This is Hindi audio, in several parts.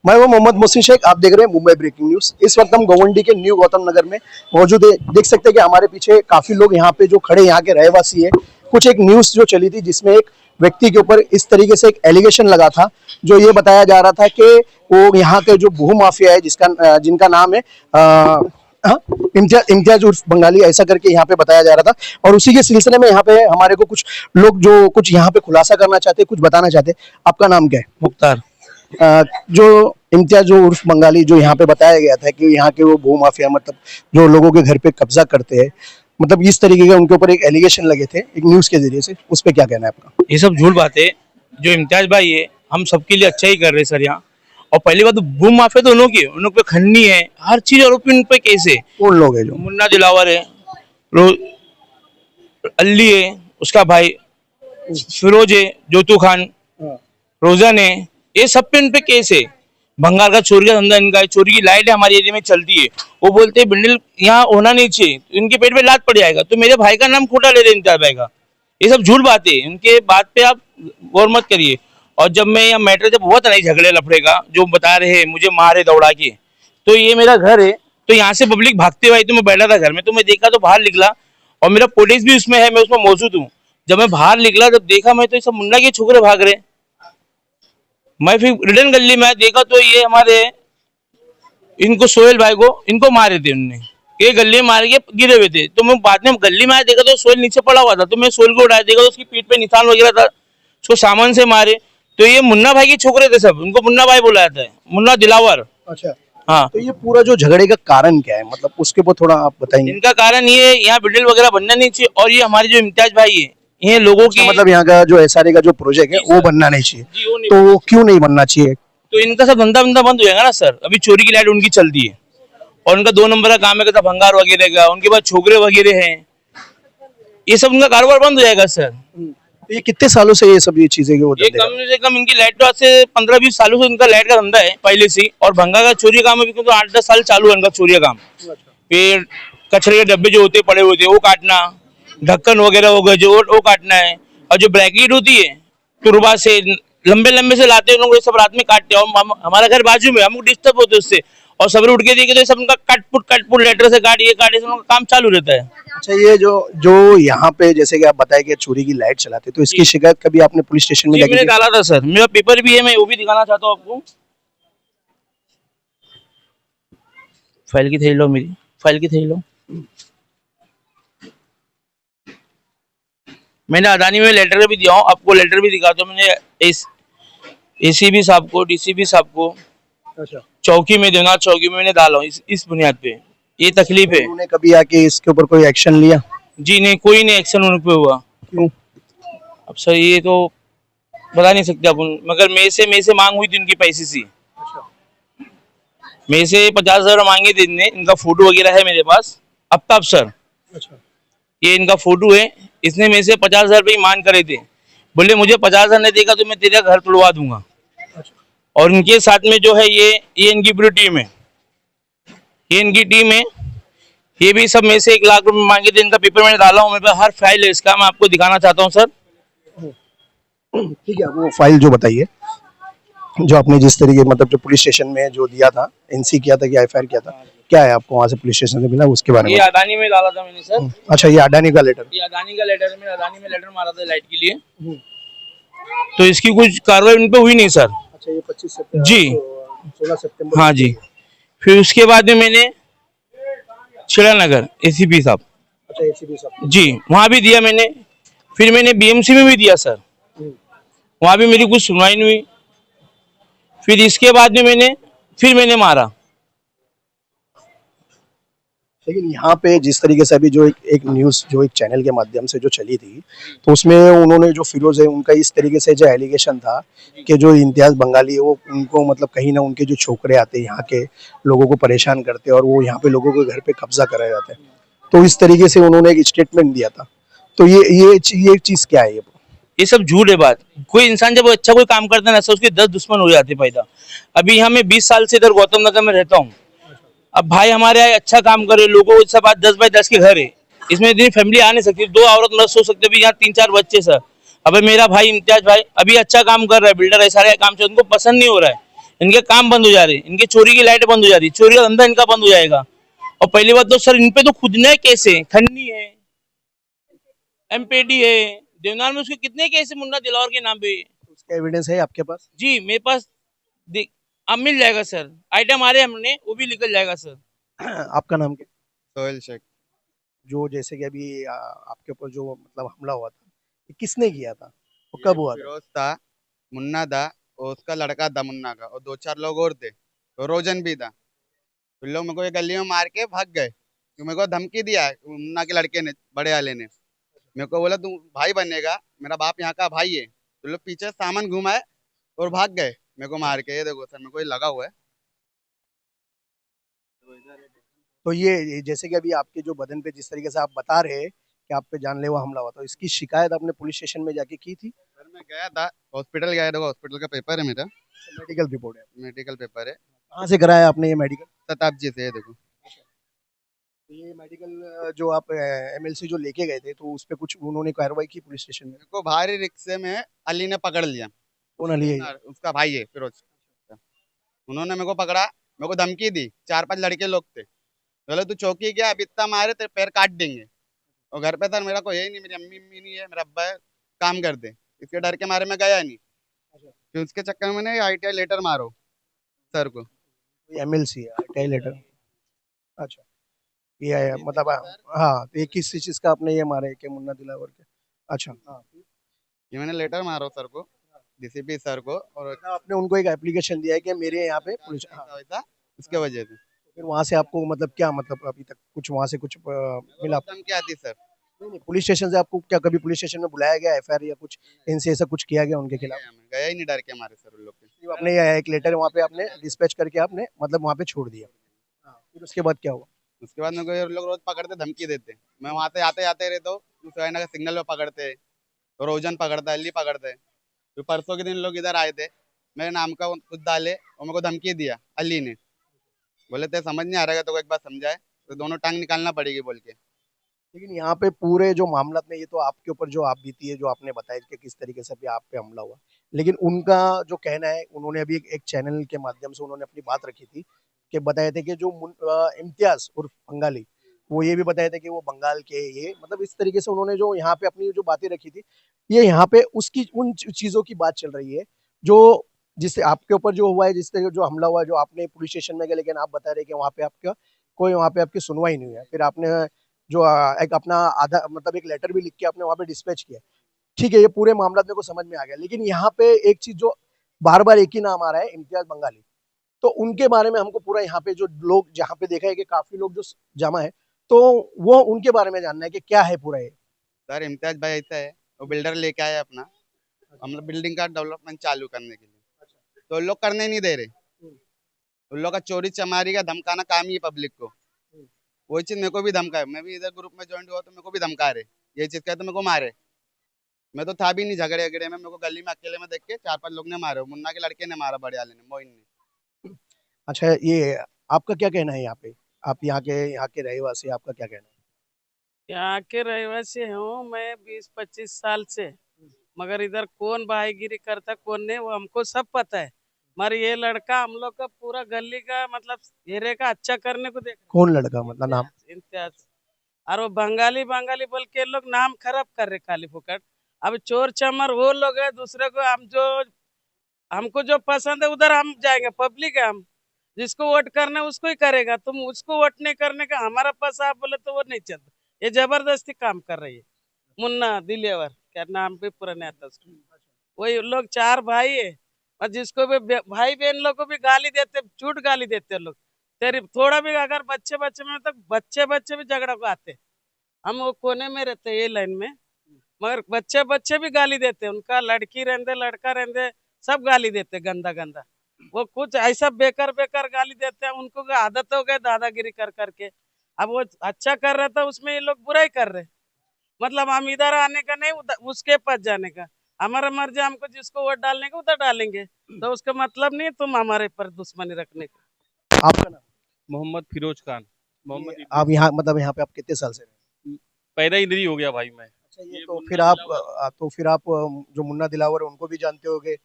मैं वो मोहम्मद मोहसिन शेख, आप देख रहे हैं मुंबई ब्रेकिंग न्यूज। इस वक्त हम गोवंडी के न्यू गौतम नगर में मौजूद है। देख सकते हैं कि हमारे पीछे काफी लोग यहाँ पे जो खड़े यहाँ के रहवासी है। कुछ एक न्यूज जो चली थी जिसमें एक व्यक्ति के ऊपर इस तरीके से एक एलिगेशन लगा था, जो ये बताया जा रहा था कि वो यहाँ के जो भू माफिया है जिसका जिनका नाम है इम्तियाज उर्फ बंगाली, ऐसा करके यहाँ पे बताया जा रहा था। और उसी के सिलसिले में यहाँ पे हमारे को कुछ लोग जो कुछ यहाँ पे खुलासा करना चाहते, कुछ बताना चाहते। आपका नाम क्या है? मुख्तार। जो इम्तियाज जो उर्फ बंगाली जो यहाँ पे बताया गया था कि यहाँ के वो भू माफिया मतलब जो लोगों के घर पे कब्जा करते हैं, मतलब इस तरीके के उनके ऊपर एक एलिगेशन लगे थे एक न्यूज के जरिए से, उस पे क्या कहना है आपका? ये सब झूठ बात है। जो इम्तियाज भाई है हम सबके लिए अच्छा ही कर रहे हैं सर यहाँ। और पहली बात तो भूम माफिया तो उन लोग पे खन्नी है, हर चीज आरोपी उन पे केस है। कौन लोग है जो? मुन्ना दिलावर है, अल्ली है, उसका भाई फिरोज है, जोतू खान, रोजन है, ये सब पे उन पे केस है। भंगार का चोरी का धंधा इनका है, चोरी की लाइट है हमारे एरिया में चलती है। वो बोलते हैं बिंडल यहाँ होना नहीं चाहिए, इनके पेट पे लात पड़ जाएगा। तो मेरे भाई का नाम खोटा ले रहे इम्तियाज भाई का। ये सब झूठ बात है, इनके बात पे आप गौर मत करिए। और जब मैं यहाँ मैटर जब हुआ था नहीं झगड़े लफड़े का, जो बता रहे हैं मुझे मारे दौड़ा के, तो ये मेरा घर है, तो यहाँ से पब्लिक भागते हुए आई, तो मैं बैठा था घर में, तो मैं देखा तो बाहर निकला और मेरा पुलिस भी उसमें है, मैं उसमें मौजूद हूँ। जब मैं बाहर निकला जब देखा मैं, तो ये सब मुन्ना के छोकरे भाग रहे। मैं फिर रिटर्न गली में देखा तो ये हमारे इनको सोहेल भाई को इनको मारे थे उनने, ये गली में मार के गिरे हुए थे। तो मैं बाद में गली में आया देखा तो सोहेल नीचे पड़ा हुआ था, तो मैं सोहेल को उठाया देखा तो उसकी पीठ पे निशान वगैरह था, उसको सामान से मारे। तो ये मुन्ना भाई के छोकरे थे सब, उनको मुन्ना भाई बुलाया था, मुन्ना दिलावर। अच्छा, हाँ। तो ये पूरा जो झगड़े का कारण क्या है, मतलब उसके ऊपर थोड़ा आप बताएंगे? इनका कारण ये यहाँ बिल्डिंग वगैरह बनना नहीं चाहिए, और ये हमारे जो इम्तियाज भाई है ये लोगों की मतलब यहाँ का जो एसआरए का जो प्रोजेक्ट है वो बनना नहीं चाहिए, तो वो क्यों नहीं बनना चाहिए? तो इनका सब धंधा बंदा बंद हो जाएगा ना सर। अभी चोरी की लाइट उनकी चलती है और उनका 2 नंबर का काम है कैसा भंगार वगैरह का, उनके पास छोकरे वगैरह हैं, ये सब उनका कारोबार बंद हो जाएगा सर। ये कितने सालों से ये सब ये चीजें वो ये कम से कम इनकी लाइट तो आज से 15-20 सालों से इनका लाइट का धंधा है पहले से। और भंगा का चोरी काम अभी तो 8-10 साल चालू है इनका चोरी का काम। फिर कचरे के डब्बे जो होते पड़े होते वो काटना, ढक्कन वगैरह हो गए जो वो काटना है। और जो ब्लैकेट होती है तुरबा से लंबे लंबे से लाते हैं लोग, ये सब रात में काटते हैं। और हमारा घर बाजू में, हमको डिस्टर्ब होते उससे, और सवेरे उठ के देखे तो सब उनका कटपुट लेटर से काट ये काटे, उनका काम चालू रहता है। अच्छा, ये जो यहाँ पे जैसे कि आप बताए कि चोरी की लाइट चलाते, तो इसकी शिकायत कभी आपने पुलिस स्टेशन में मैंने डाला था सर, मेरा पेपर भी है, मैं वो भी दिखाना चाहता हूँ आपको। फाइल की थैली लो, मेरी फाइल की थैली लो। मैंने अडानी में लेटर भी दिया हूँ, आपको लेटर भी दिखाता हूँ। मैंने एसीबी साहब को, डीसीपी साहब को, अच्छा, चौकी चौकी में देना, चौकी में मैंने डाला हूँ इस बुनियाद पे। ये तकलीफ है। उन्होंने कभी आके इसके ऊपर कोई एक्शन लिया? जी नहीं, कोई नहीं एक्शन उन पे हुआ। क्यों? अब सर ये तो बता नहीं सकते अपन, मगर मेरे से मांग हुई थी उनकी पैसे से। मेरे से 50,000 मांगे थे इनने, इनका फोटो वगैरह है मेरे पास। अब सर अच्छा, ये इनका फोटो है, इसने मेरे से 50,000 रुपये मांग करे थे। बोले मुझे 50,000 नहीं देगा तो मैं तेरा घर तोड़वा दूंगा। और इनके साथ में जो है ये इनकी पूरी टीम है, ये इनकी टीम है। ये भी सब में से 1 लाख रुपए मांगे थे। इनका पेपर मैंने डाला हूँ, मेरे पास हर फाइल है इसका, मैं आपको दिखाना चाहता हूँ सर। ठीक है, वो फाइल जो बताइए, जो आपने जिस तरीके मतलब जो पुलिस स्टेशन में जो दिया था, एनसी किया था कि एफआईआर किया था, क्या है आपको वहाँ से पुलिस स्टेशन से मिला उसके बारे में? ये अडानी में डाला था मैंने सर। अच्छा, ये अडानी का लेटर? ये अडानी का लेटर है, मैंने अडानी में लेटर मारा था लाइट के लिए, तो इसकी कुछ कार्रवाई उन पे हुई नहीं सर। अच्छा, ये 25 सितंबर जी 16 सितंबर? हाँ जी। फिर उसके बाद में मैंने छिड़ा नगर एसीपी साहब, अच्छा, एसीपी साहब जी, वहाँ भी दिया मैंने। फिर मैंने बीएमसी में भी दिया सर, वहाँ भी मेरी कुछ सुनवाई नहीं हुई। फिर इसके बाद में मैंने मारा। लेकिन यहाँ पे जिस तरीके से अभी जो एक न्यूज़ जो एक चैनल के माध्यम से जो चली थी, तो उसमें उन्होंने जो फिरोज है उनका इस तरीके से जो एलिगेशन था कि जो इम्तियाज बंगाली है वो उनको मतलब कहीं ना उनके जो छोकरे आते हैं यहाँ के लोगों को परेशान करते हैं और वो यहाँ पे लोगों के घर पे कब्जा कराया जाता है, तो इस तरीके से उन्होंने एक स्टेटमेंट दिया था। तो ये चीज़ क्या है? ये सब झूठ है बात। कोई इंसान जब अच्छा कोई काम करता है ना, उसके 10 दुश्मन हो जाते पैदा। अभी यहाँ मैं 20 साल से इधर गौतम नगर में रहता हूँ। अब भाई हमारे यहाँ अच्छा काम करे, लोगों को सब 10 बाई 10 के घर है, इसमें इतनी फैमिली आ नहीं सकती, 2 औरत न सो सकते। अभी यहाँ 3-4 बच्चे सर। अब मेरा भाई इम्तियाज भाई अभी अच्छा काम कर रहा है, बिल्डर है, सारे काम से उनको पसंद नहीं हो रहा है। इनके काम बंद हो जा रहे, इनके चोरी की लाइट बंद हो जा रही, चोरी का धंधा इनका बंद हो जाएगा। और पहली बात तो सर इन पे तो खुद ने केस है, खन्नी है, एमपीडी है, देवनार में उसके कितने केस है मुन्ना दिलावर के नाम पे। उसका एविडेंस है आपके पास? जी मेरे पास अब मिल जाएगा सर, आइटम आ रहे हमने, वो भी निकल जाएगा सर। आपका नाम क्या? सोहेल शेख। जो जैसे कि अभी आपके ऊपर जो मतलब हमला हुआ था, ये किसने किया था? वो कब हुआ था? फिरोज था, मुन्ना था, और उसका लड़का था मुन्ना का, और दो चार लोग और थे, तो रोजन भी था। फिर लोग मेरे को ये गली में मार के भाग गए, तो मेरे को धमकी दिया मुन्ना के लड़के ने, बड़े वाले ने। मेरे को बोला तू भाई बनेगा, मेरा बाप यहाँ का भाई है। तो लोग पीछे सामान घुमाए और भाग गए मेरे को मार के। ये देखो सर, मेरे को ये लगा हुआ है। तो ये जैसे कि अभी आपके जो बदन पे जिस तरीके से आप बता रहे हैं कि आप पे जानलेवा हमला हुआ, तो इसकी शिकायत आपने पुलिस स्टेशन में जाके की थी? सर मैं गया था, हॉस्पिटल गया, देखो हॉस्पिटल का पेपर है मेरा, मेडिकल रिपोर्ट है? मेडिकल पेपर है। कहाँ से कराया आपने ये मेडिकल? शताब्दी से, ये देखो। तो ये मेडिकल जो आप एमएलसी जो लेके गए थे, तो उस पे कुछ उन्होंने कार्रवाई की पुलिस स्टेशन में? मेरे को भारी रिक्शे में अली ने पकड़ लिया। कौन अली है ये? उसका भाई है फिरोज। उन्होंने मेरे को पकड़ा, मेरे को धमकी दी, चार पांच लड़के लोग थे, बोले तू चौकी गया, अब इतना मारे तेरे पैर काट देंगे। और घर पे सर मेरा कोई है ही नहीं, मेरी अम्मी अम्मी नहीं है, मेरा अब्बा है, काम करते, इसके डर के मारे मैं गया नहीं। फिर उसके चक्कर में मैंने आईटीआई लेटर मारो सर को। एमएलसी है, आईटीआई लेटर? अच्छा, ये है मतलब हाँ, तो ये किस चीज का आपने ये मारे कि मुन्ना दिलावर के? अच्छा हाँ, ये मैंने लेटर मारो सर को, डीसीपी सर को, और मतलब आपने उनको एक एप्लीकेशन दिया है कि मेरे यहाँ पे पुलिस, हाँ। ऐसा वैसा उसके वजह से फिर वहां से आपको मतलब क्या, मतलब अभी तक कुछ वहां से कुछ मिला? धमकी आती सर। नहीं नहीं, पुलिस स्टेशन से आपको क्या कभी पुलिस स्टेशन में बुलाया गया, एफआईआर या कुछ इनसे ऐसा कुछ किया गया उनके खिलाफ? गया ही नहीं, डर के मारे सर उन लोग के। सिर्फ आपने ये एक लेटर वहाँ पे आपने डिस्पैच करके आपने मतलब वहाँ पे छोड़ दिया? फिर उसके बाद क्या हुआ? उसके बाद मेरे को ये लोग रोज पकड़ते, धमकी देते, मैं वहां से आते आते रहता हूँ, नगर सिग्नल पे पकड़ते, तो रोजन पकड़ता है, अली पकड़ते है। फिर परसों के दिन लोग इधर आए थे, मेरे नाम का कुछ डाले और मेरे को धमकी दिया अली ने, बोले थे समझ नहीं आ रहा है तो एक बार समझाए, तो दोनों टांग निकालना पड़ेगी बोल के। लेकिन यहाँ पे पूरे जो मामला में ये तो आपके ऊपर जो आप बीती है, जो आपने बताया कि किस तरीके से भी आप पे हमला हुआ, लेकिन उनका जो कहना है, उन्होंने अभी एक चैनल के माध्यम से उन्होंने अपनी बात रखी थी कि बताए थे कि जो इम्तियाज उर्फ बंगाली, वो ये भी बताए थे कि वो बंगाल के, ये मतलब इस तरीके से उन्होंने जो यहाँ पे अपनी जो बातें रखी थी, ये यहाँ पे उसकी उन चीजों की बात चल रही है जो जिससे आपके ऊपर जो हुआ है, जिस तरह जो हमला हुआ है, जो आपने पुलिस स्टेशन में गए, लेकिन आप बता रहे कि वहाँ पे आपका कोई वहाँ पे आपकी सुनवाई नहीं हुई है। फिर आपने जो एक अपना आधा मतलब एक लेटर भी लिख के आपने वहाँ पे डिस्पैच किया। ठीक है, ये पूरे मामला मेरे को समझ में आ गया, लेकिन यहाँ पे एक चीज जो बार बार एक ही नाम आ रहा है, इम्तियाज बंगाली, तो उनके बारे में हमको पूरा यहाँ पे जो लोग जहाँ पे देखा है कि काफी लोग जो जमा है, तो वो उनके बारे में जानना है कि क्या है पूरा ये। सर इम्तियाज भाई ऐसा है, वो बिल्डर लेके आए अपना, मतलब बिल्डिंग का डेवलपमेंट चालू करने के लिए, तो लोग करने नहीं दे रहे। उन लोग का चोरी चमारी का धमकाना काम ही है पब्लिक को। वही चीज मेरे को भी धमका है, मैं भी इधर ग्रुप में ज्वाइन हुआ तो मेरे को भी धमका रहे, ये चीज कहते मेरे को मारे। मैं तो था भी नहीं झगड़े अगड़े में, मेरे को गली में अकेले में देख के चार पांच लोग ने मारे, मुन्ना के लड़के ने मारा, बड़े वाले ने, मोइन ने। अच्छा, ये आपका क्या कहना है यहाँ पे? आप यहाँ के रहवासी, आपका क्या कहना है? यहाँ के रहवासी हूँ मैं 20-25 साल से, मगर इधर कौन भाईगिरी करता कौन नहीं वो हमको सब पता है। मगर ये लड़का हम लोग का पूरा गली का मतलब एरिया का अच्छा करने को देख कौन लड़का, मतलब नाम? इम्तियाज। और वो बंगाली बंगाली बोल के लोग नाम खराब कर रहे खाली फुकट। अब चोर चमर वो लोग है, दूसरे को हम जो हमको जो पसंद है उधर हम जाएंगे, पब्लिक है हम, जिसको वोट करना है उसको ही करेगा। तुम उसको वोट नहीं करने का हमारा पास आप बोले तो वो नहीं चलता। ये जबरदस्ती काम कर रही है। मुन्ना दिलेवर, क्या नाम भी पूरा नहीं आता उसको, वही लोग चार भाई है, और जिसको भी भाई बहन लोग को भी गाली देते, झूठ गाली देते लोग। तेरी थोड़ा भी अगर बच्चे बच्चे में तो बच्चे बच्चे भी झगड़ा को आते। हम वो कोने में रहते ये लाइन में, मगर बच्चे बच्चे भी गाली देते, उनका लड़की रहते लड़का रहते सब गाली देते गंदा गंदा। वो कुछ ऐसा बेकार बेकार गाली देते हैं, उनको आदत हो गए दादागिरी कर करके। अब वो अच्छा कर रहा था उसमें ये लोग बुराई कर रहे। मतलब हम इधर आने का नहीं, उसके पास जाने का। हमारा मर्जी, हमको जिसको वोट डालने का उधर डालेंगे, तो उसका मतलब नहीं तुम हमारे पर दुश्मनी रखने का। आपका नाम? मोहम्मद फिरोज खान। मोहम्मद ये आप यहाँ मतलब यहाँ पे आप कितने साल से रहे? पैदा इधर ही हो गया भाई मैं। अच्छा, ये ये तो मुन्ना फिर आप दिलावर। जो मुन्ना दिलावर है उनको भी जानते होंगे,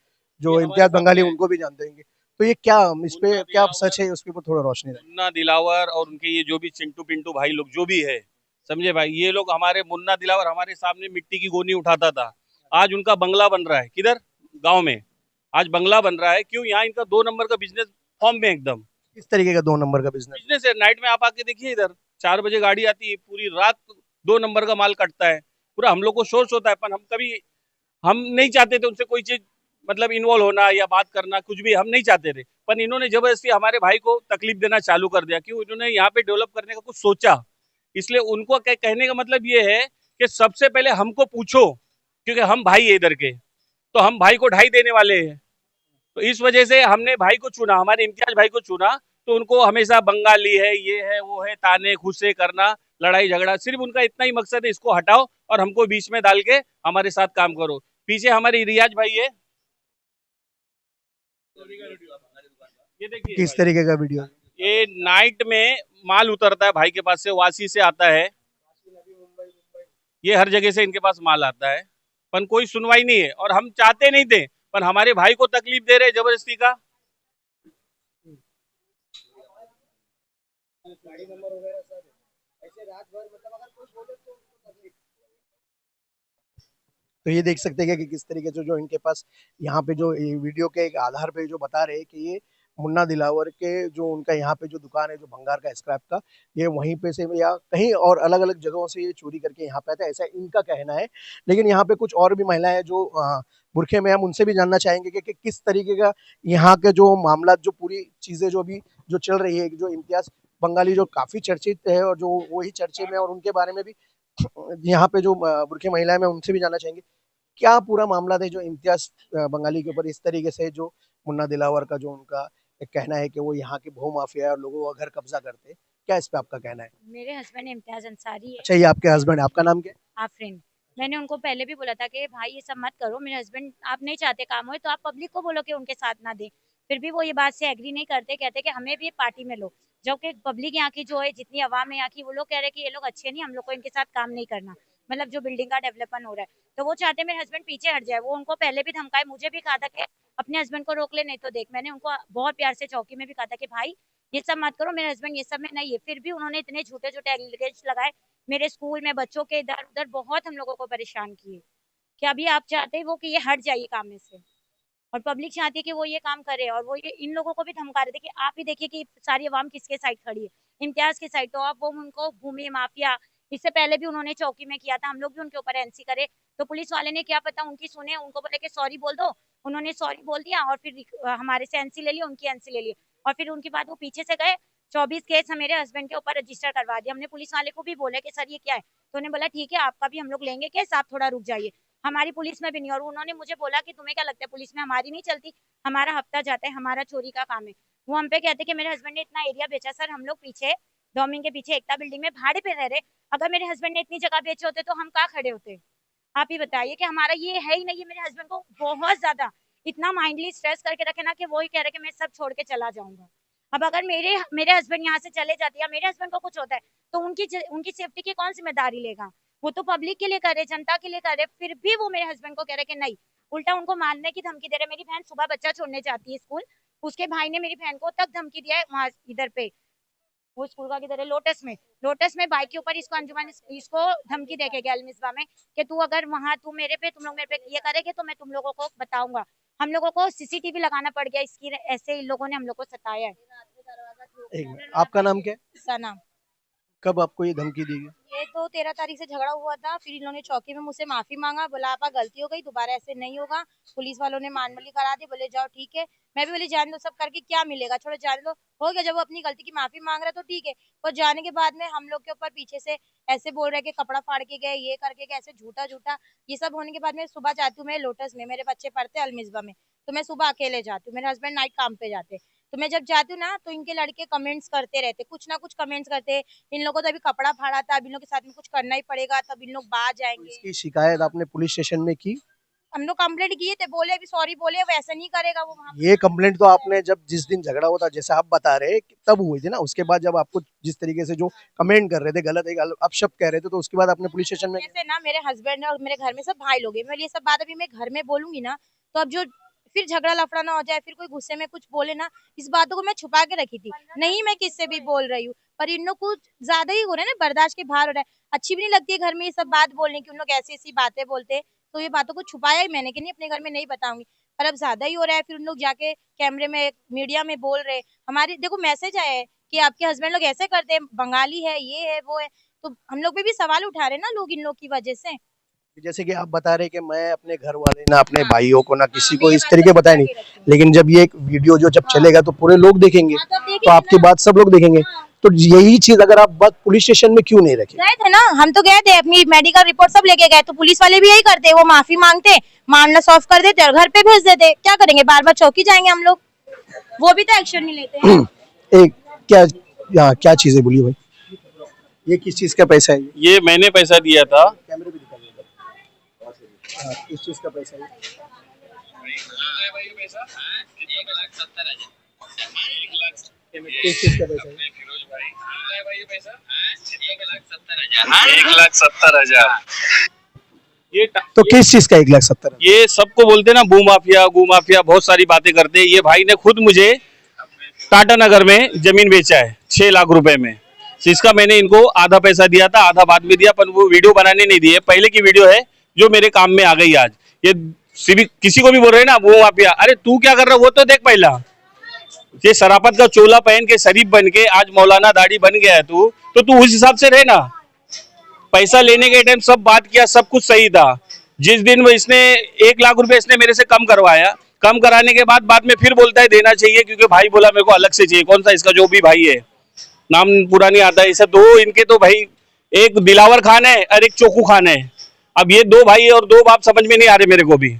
जो ये हमारे इम्तियाज बंगाली सामने है। उनको भी जानते होंगे, तो ये क्या, इस पे क्या सच है, उसके ऊपर थोड़ा रोशनी डालिए। मुन्ना दिलावर और उनके ये जो भी चिंटू पिंटू भाई लोग जो भी है, समझे भाई, ये लोग हमारे मुन्ना दिलावर हमारे सामने मिट्टी की गोनी उठाता था। आज उनका बंगला बन रहा है किधर, गांव में। आज बंगला बन रहा है, क्यों? यहाँ इनका 2 नंबर का बिजनेस फॉर्म में एकदम किस तरीके का 2 नंबर का बिजनेस? बिजनेस है। नाइट में आप आके देखिए, इधर 4 बजे गाड़ी आती है, पूरी रात 2 नंबर का माल कटता है। पूरा हम लोग को सोर्स होता है, पर हम नहीं चाहते थे उनसे कोई चीज मतलब इन्वॉल्व होना या बात करना, कुछ भी हम नहीं चाहते थे। पर इन्होंने जबरदस्ती हमारे भाई को तकलीफ देना चालू कर दिया, क्यों? इन्होंने यहाँ पे डेवलप करने का कुछ सोचा। इसलिए उनको कहने का मतलब ये है कि सबसे पहले हमको पूछो, क्योंकि हम भाई है इधर के, तो हम भाई को ढाई देने वाले हैं। तो इस वजह से हमने भाई को चुना, हमारे इम्तियाज भाई को चुना। तो उनको हमेशा बंगाली है, ये है, वो है, ताने खुशे करना, लड़ाई झगड़ा, सिर्फ उनका इतना ही मकसद है, इसको हटाओ और हमको बीच में डाल के हमारे साथ काम करो। पीछे हमारे रियाज भाई है, ये देखिए किस भाई, तरीके का वीडियो? ये नाइट में माल उतरता है भाई के पास से, वासी से आता है, ये हर जगह से इनके पास माल आता है, पर कोई सुनवाई नहीं है। और हम चाहते नहीं थे, पर हमारे भाई को तकलीफ दे रहे जबरदस्ती का। तो ये देख सकते हैं कि किस तरीके से जो इनके पास यहाँ पे जो ये वीडियो के एक आधार पे जो बता रहे हैं कि ये मुन्ना दिलावर के जो उनका यहाँ पे जो दुकान है जो भंगार का स्क्रैप का, ये वहीं पे से या कहीं और अलग अलग जगहों से ये चोरी करके यहाँ पे आता है, ऐसा इनका कहना है। लेकिन यहाँ पे कुछ और भी महिलाएं हैं जो बुरखे में, हम उनसे भी जानना चाहेंगे कि किस तरीके का यहाँ के जो मामला, जो पूरी चीजें जो भी जो चल रही है, जो इम्तियाज बंगाली जो काफी चर्चित है और जो वही चर्चे में, और उनके बारे में भी यहाँ पे जो बुरखे महिलाएं, मैं उनसे भी जानना चाहेंगे क्या पूरा मामला था जो इम्तियाज बंगाली के ऊपर इस तरीके से जो मुन्ना दिलावर का जो उनका एक कहना है कि वो यहाँ के भू माफिया और लोगों का घर कब्जा करते हैं, क्या इस पे आपका कहना है? मेरे हस्बैंड इम्तियाज अंसारी है। अच्छा, ये आपके हस्बैंड, आपका नाम क्या है? आफरीन। मैंने उनको पहले भी बोला था कि भाई ये सब मत करो, मेरे हस्बैंड आप नहीं चाहते काम हो तो आप पब्लिक को बोलो कि उनके साथ ना दे। फिर भी वो ये बात से एग्री नहीं करते, कहते कि हमें भी पार्टी में लो। जबकि पब्लिक यहाँ की जो है, जितनी आवाम है यहाँ की, वो लोग कह रहे हैं कि ये लोग अच्छे नहीं, हम लोग को इनके साथ काम नहीं करना। मतलब जो बिल्डिंग का डेवलपमेंट हो रहा है, तो वो चाहते हैं मेरे हस्बैंड पीछे हट जाए। वो उनको पहले भी धमकाए, मुझे भी कहा था कि अपने हस्बैंड को रोक ले, नहीं तो देख। मैंने उनको बहुत प्यार से चौकी में भी कहा था कि भाई ये सब मत करो, मेरे हस्बैंड ये सब में नहीं है। फिर भी उन्होंने इतने झूठे झूठे एलिगेशन लगाए मेरे स्कूल में, बच्चों के इधर उधर बहुत हम लोगों को परेशान किए कि अभी आप चाहते हो कि ये हट जाइए काम में से, और पब्लिक चाहती है कि वो ये काम करे। और वो ये इन लोगों को भी धमका रहे थे कि आप ही देखिए कि सारी आवाम किसके साइड खड़ी है, इम्तियाज के साइड। तो अब वो उनको भूमि माफिया, इससे पहले भी उन्होंने चौकी में किया था, हम लोग भी उनके ऊपर एनसी करे। तो पुलिस वाले ने क्या पता उनकी सुने, उनको बोले कि सॉरी बोल दो, उन्होंने सॉरी बोल दिया और फिर हमारे से एनसी ले लिया, उनकी एनसी ले ली। और फिर उनके बाद वो पीछे से गए, 24 केस मेरे हस्बैंड के ऊपर रजिस्टर करवा दिया। हमने पुलिस वाले को भी बोले कि सर ये क्या है, तो उन्होंने बोला ठीक है आपका भी हम लोग लेंगे केस, आप थोड़ा रुक जाइए। हमारी पुलिस में भी नहीं। और उन्होंने मुझे बोला कि तुम्हें क्या लगता है पुलिस में हमारी नहीं चलती, हमारा हफ्ता जाता है, हमारा चोरी का काम है। वो हम पे कहते कि मेरे हस्बैंड ने इतना एरिया बेचा। सर हम लोग पीछे डोमिंग के पीछे एकता बिल्डिंग में भाड़े पे रह रहे, अगर मेरे हस्बैंड ने इतनी जगह बेचे होते तो हम कहाँ खड़े होते? आप ही बताइए कि हमारा ये है ही नहीं है। मेरे हस्बैंड को बहुत ज्यादा इतना माइंडली स्ट्रेस करके रखे ना कि वो ही कह रहे कि मैं सब छोड़ के चला जाऊंगा। अब अगर मेरे हस्बैंड यहाँ से चले जाते या मेरे हस्बैंड को कुछ होता है तो उनकी सेफ्टी की कौन जिम्मेदारी लेगा? वो तो पब्लिक के लिए करे, जनता के लिए करे, फिर भी वो मेरे हस्बैंड को कह रहे कि नहीं, उल्टा उनको मारने की धमकी दे रहे। मेरी बहन सुबह बच्चा छोड़ने जाती है स्कूल, उसके भाई ने मेरी बहन को तक धमकी दिया है वहां इधर पे, वो स्कूल का किधर है, लोटस में बाइक के ऊपर इसको अंजुमन इसको धमकी देके गया अलमिस्बा में कि तू अगर वहां तुम लोग मेरे पे ये करेगे तो मैं तुम लोगों को बताऊंगा। हम लोगों को सीसीटीवी लगाना पड़ गया इसकी, ऐसे इन लोगों ने हम लोग को सताया है। एक मिनट, आपका नाम क्या है? सना। कब आपको ये धमकी दी गई? ये तो 13 तारीख से झगड़ा हुआ था, फिर इन्होंने चौकी में मुझसे माफी मांगा, बोला आपा गलती हो गई, दोबारा ऐसे नहीं होगा। पुलिस वालों ने मानमली करा दी, बोले जाओ ठीक है। मैं भी बोली जान दो, सब करके क्या मिलेगा, छोड़ो जाने दो, हो गया। जब वो अपनी गलती की माफी मांग रहा तो ठीक है। और जाने के बाद में हम लोग के ऊपर पीछे से ऐसे बोल रहे कि कपड़ा फाड़ के गए, ये करके गए, ऐसे झूठा झूठा। ये सब होने के बाद में सुबह जाती हूँ मैं लोटस में, मेरे बच्चे पढ़ते अलमिस्बा में, तो मैं सुबह अकेले जाती हूँ, मेरे हस्बैंड नाइट काम पे जाते। तो मैं जब जाती हूँ ना तो इनके लड़के कमेंट्स करते रहते, कुछ ना कुछ कमेंट्स करते। इन लोगों को तो अभी कपड़ा फाड़ा था, अब इन लोगों के साथ में कुछ करना ही पड़ेगा, तब इन लोग बाहर तो जाएंगे। इसकी शिकायत आपने पुलिस स्टेशन में की? हम लोग कंप्लेंट किए थे, बोले अभी सॉरी बोले, वैसा नहीं करेगा वो वहाँ। ये कंप्लेंट तो आपने जब जिस दिन झगड़ा हुआ था, जैसे आप बता रहे तब हुई थी ना, उसके बाद जब आपको जिस तरीके से जो कमेंट कर रहे थे, गलत एक अपशब्द कह रहे थे, तो उसके बाद आपने पुलिस स्टेशन में जैसे ना मेरे हस्बैंड और मेरे घर में सब भाई लोग हैं, मैं ये सब बात अभी मैं घर में बोलूंगी ना तो अब जो फिर झगड़ा लफड़ा ना हो जाए, फिर कोई गुस्से में कुछ बोले ना। इस बातों को मैं छुपा के रखी थी, नहीं मैं किससे भी बोल रही हूँ, पर इन लोग कुछ ज्यादा ही हो रहा है ना, बर्दाश्त के बाहर हो रहा है। अच्छी भी नहीं लगती है घर में ये सब बात बोलने की, उन लोग ऐसी ऐसी बातें बोलते हैं, तो ये बातों को छुपाया ही मैंने कि नहीं अपने घर में नहीं बताऊंगी, पर अब ज्यादा ही हो रहा है। फिर उन लोग जाके कैमरे में मीडिया में बोल रहे, हमारी देखो मैसेज आया है कि आपके हस्बैंड लोग ऐसे करते हैं, बंगाली है, ये है वो है, तो हम लोग पे भी सवाल उठा रहे हैं ना लोग इन लोग की वजह से। जैसे कि आप बता रहे कि मैं अपने घर वाले ना अपने भाइयों को ना किसी को इस तरीके बताया नहीं, लेकिन जब ये एक वीडियो जो जब चलेगा तो पूरे लोग देखेंगे, तो आपकी बात सब लोग देखेंगे। तो यही चीज अगर आप बात पुलिस स्टेशन में क्यों नहीं रखे? गए थे ना, हम तो गए थे, अपनी मेडिकल रिपोर्ट सब लेके गए, तो पुलिस वाले भी यही करते, वो माफी मांगते, मामला सॉल्व कर देते और घर पे भेज देते। क्या करेंगे, बार बार चौकी जाएंगे हम लोग? वो भी तो एक्शन नहीं लेते हैं। एक क्या चीजें बोली भाई, ये किस चीज का पैसा है? ये मैंने पैसा दिया था। कैमरे पे दिखाइएगा। किस चीज का पैसा है? किस चीज का पैसा है? 1,70,000। ये तो किस चीज का 1,70,000? ये सबको बोलते ना गू माफिया, बहुत सारी बातें करते हैं। ये भाई ने खुद मुझे टाटा नगर में जमीन बेचा है 6 लाख रुपए में। इसका मैंने इनको आधा पैसा दिया था, आधा बाद में दिया, पर वो वीडियो बनाने नहीं दिए। पहले की वीडियो है जो मेरे काम में आ गई आज। ये किसी को भी बोल रहे हैं ना वो माफिया, अरे तू क्या कर रहा है वो तो देख पहला। ये शराफत का चोला पहन के शरीफ बन के आज मौलाना दाढ़ी बन गया है तू, तो तू उस हिसाब से रहना। पैसा लेने के टाइम सब बात किया, सब कुछ सही था। जिस दिन वो इसने 1 लाख रुपए इसने मेरे से कम करवाया, कम कराने के बाद में फिर बोलता है देना चाहिए क्योंकि भाई बोला मेरे को अलग से चाहिए। कौन सा इसका जो भी भाई है, नाम पूरा नहीं आता है इसे। दो इनके तो भाई, एक दिलावर खान है और एक चोकू खान है। अब ये 2 भाई और 2 बाप समझ में नहीं आ रहे मेरे को भी,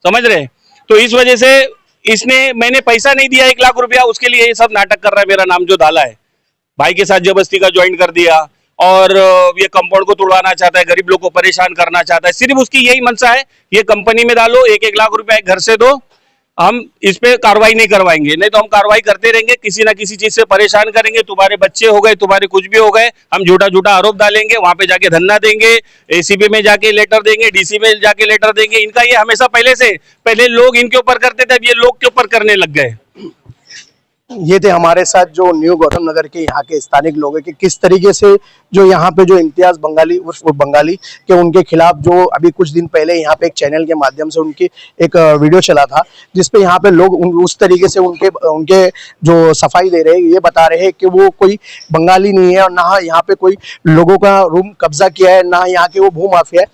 समझ रहे। तो इस वजह से इसने, मैंने पैसा नहीं दिया 1 लाख रुपया, उसके लिए ये सब नाटक कर रहा है। मेरा नाम जो डाला है भाई के साथ जबरदस्ती का ज्वाइन कर दिया और ये कंपाउंड को तोड़वाना चाहता है, गरीब लोग को परेशान करना चाहता है। सिर्फ उसकी यही मंशा है, ये कंपनी में डालो, 1-1 लाख रुपया घर से दो, हम इस पे कार्रवाई नहीं करवाएंगे। नहीं तो हम कार्रवाई करते रहेंगे, किसी ना किसी चीज से परेशान करेंगे। तुम्हारे बच्चे हो गए, तुम्हारे कुछ भी हो गए, हम झूठा आरोप डालेंगे, वहां पे जाके धरना देंगे, एसीपी में जाके लेटर देंगे, डीसी में जाके लेटर देंगे। इनका ये हमेशा पहले लोग इनके ऊपर करते थे, अब ये लोग के ऊपर करने लग गए। ये थे हमारे साथ जो न्यू गौतम नगर के यहाँ के स्थानिक लोग हैं कि किस तरीके से जो यहाँ पे जो इम्तियाज बंगाली उर्फ बंगाली के उनके खिलाफ जो अभी कुछ दिन पहले यहाँ पे एक चैनल के माध्यम से उनकी एक वीडियो चला था, जिसपे यहाँ पे लोग उस तरीके से उनके जो सफाई दे रहे हैं, ये बता रहे हैं कि वो कोई बंगाली नहीं है और ना यहाँ पे कोई लोगों का रूम कब्जा किया है, ना यहाँ के वो भू माफिया है,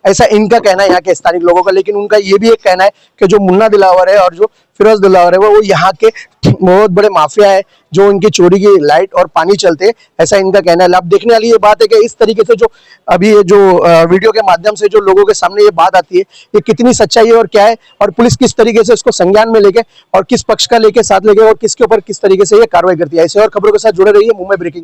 ऐसा इनका कहना है यहाँ के स्थानिक लोगों का। लेकिन उनका ये भी एक कहना है कि जो मुन्ना दिलावर है और जो फिरोज दिलावर है वो यहाँ के बहुत बड़े माफिया है, जो इनकी चोरी की लाइट और पानी चलते, ऐसा इनका कहना है। अब देखने वाली ये बात है कि इस तरीके से जो अभी ये जो वीडियो के माध्यम से जो लोगों के सामने ये बात आती है, ये कितनी सच्चाई है और क्या है, और पुलिस किस तरीके से इसको संज्ञान में लेके और किस पक्ष का लेके साथ लेके और किसके ऊपर किस तरीके से ये कार्रवाई करती है। ऐसे और खबरों के साथ जुड़े रहिए मुंबई ब्रेकिंग।